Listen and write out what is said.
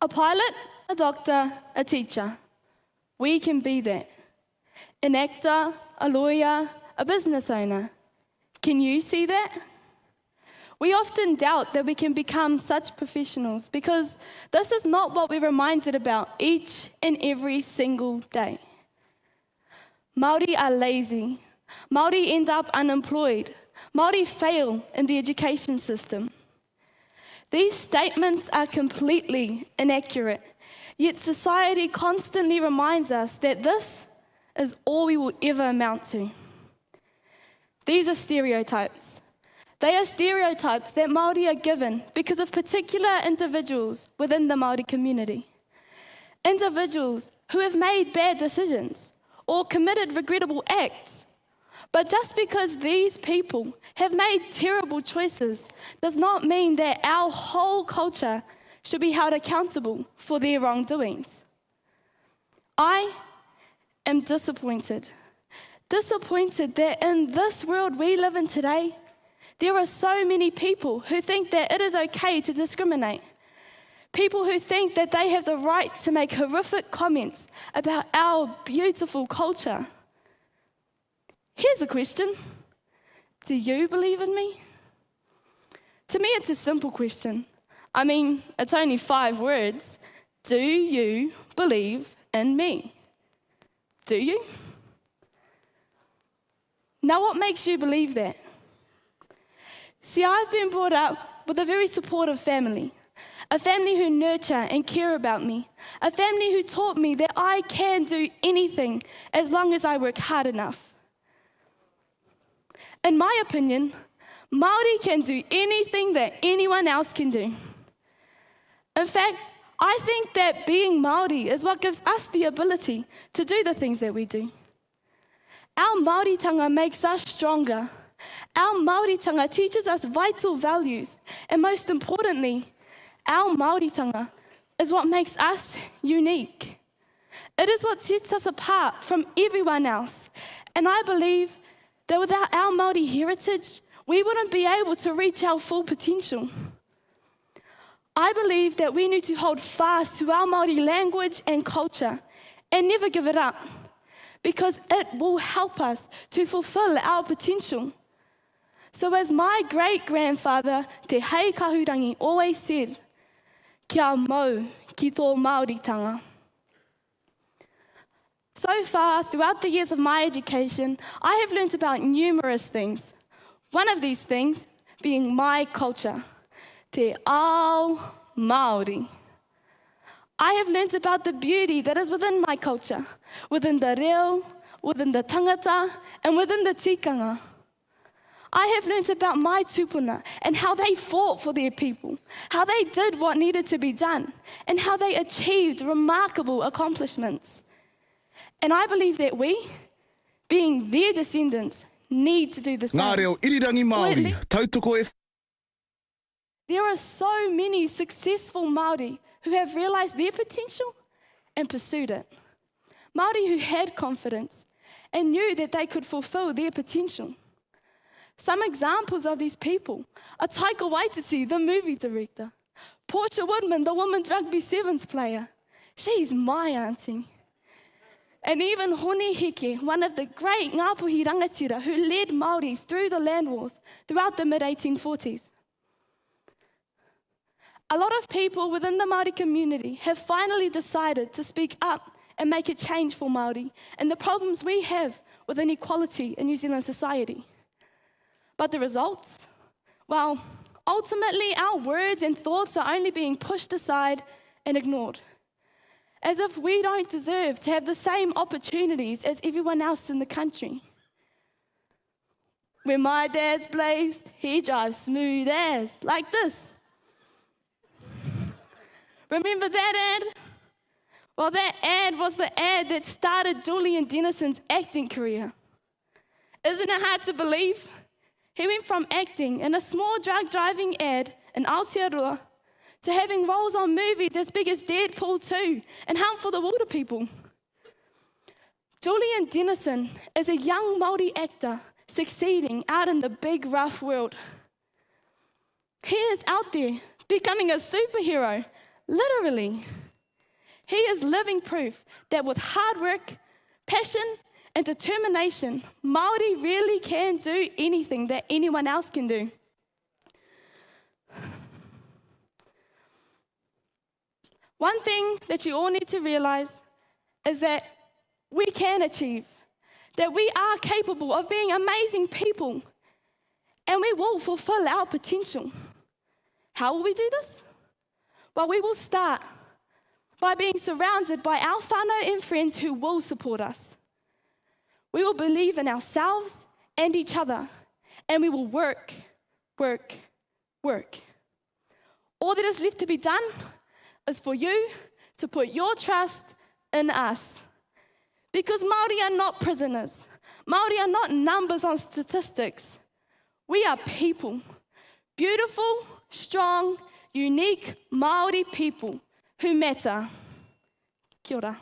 A pilot, a doctor, a teacher. We can be that. An actor, a lawyer, a business owner. Can you see that? We often doubt that we can become such professionals because this is not what we're reminded about each and every single day. Māori are lazy. Māori end up unemployed. Māori fail in the education system. These statements are completely inaccurate, yet society constantly reminds us that this is all we will ever amount to. These are stereotypes. They are stereotypes that Māori are given because of particular individuals within the Māori community. Individuals who have made bad decisions or committed regrettable acts. But just because these people have made terrible choices does not mean that our whole culture should be held accountable for their wrongdoings. I am disappointed that in this world we live in today, there are so many people who think that it is okay to discriminate. People who think that they have the right to make horrific comments about our beautiful culture. Here's a question. Do you believe in me? To me, it's a simple question. I mean, it's only 5 words. Do you believe in me? Do you? Now, what makes you believe that? See, I've been brought up with a very supportive family, a family who nurture and care about me, a family who taught me that I can do anything as long as I work hard enough. In my opinion, Māori can do anything that anyone else can do. In fact, I think that being Māori is what gives us the ability to do the things that we do. Our Māoritanga makes us stronger. Our Māoritanga teaches us vital values, and most importantly, our Māoritanga is what makes us unique. It is what sets us apart from everyone else, and I believe that without our Māori heritage, we wouldn't be able to reach our full potential. I believe that we need to hold fast to our Māori language and culture and never give it up, because it will help us to fulfill our potential. So as my great-grandfather, Te Hei Kahurangi, always said, kia mau ki tō Māoritanga. So far, throughout the years of my education, I have learned about numerous things. One of these things being my culture, Te Ao Māori. I have learned about the beauty that is within my culture, within the reo, within the tangata, and within the tikanga. I have learned about my tupuna and how they fought for their people, how they did what needed to be done, and how they achieved remarkable accomplishments. And I believe that we, being their descendants, need to do the same. Ngā reo irirangi Māori, tautoko e... There are so many successful Māori who have realised their potential and pursued it. Māori who had confidence and knew that they could fulfil their potential. Some examples of these people are Taika Waititi, the movie director, Portia Woodman, the women's rugby sevens player. She's my auntie. And even Hone Heke, one of the great Ngāpuhi rangatira who led Māori through the land wars throughout the mid-1840s. A lot of people within the Māori community have finally decided to speak up and make a change for Māori and the problems we have with inequality in New Zealand society. But the results? Well, ultimately our words and thoughts are only being pushed aside and ignored, as if we don't deserve to have the same opportunities as everyone else in the country. When my dad's blazed, he drives smooth as, like this. Remember that ad? Well, that ad was the ad that started Julian Dennison's acting career. Isn't it hard to believe? He went from acting in a small drug driving ad in Aotearoa to having roles on movies as big as Deadpool 2 and Hunt for the Wilder People. Julian Dennison is a young Māori actor succeeding out in the big rough world. He is out there becoming a superhero, literally. He is living proof that with hard work, passion, and determination, Māori really can do anything that anyone else can do. One thing that you all need to realize is that we can achieve, that we are capable of being amazing people, and we will fulfill our potential. How will we do this? Well, we will start by being surrounded by our whānau and friends who will support us. We will believe in ourselves and each other, and we will work. All that is left to be done is for you to put your trust in us. Because Māori are not prisoners. Māori are not numbers on statistics. We are people. Beautiful, strong, unique Māori people who matter. Kia ora.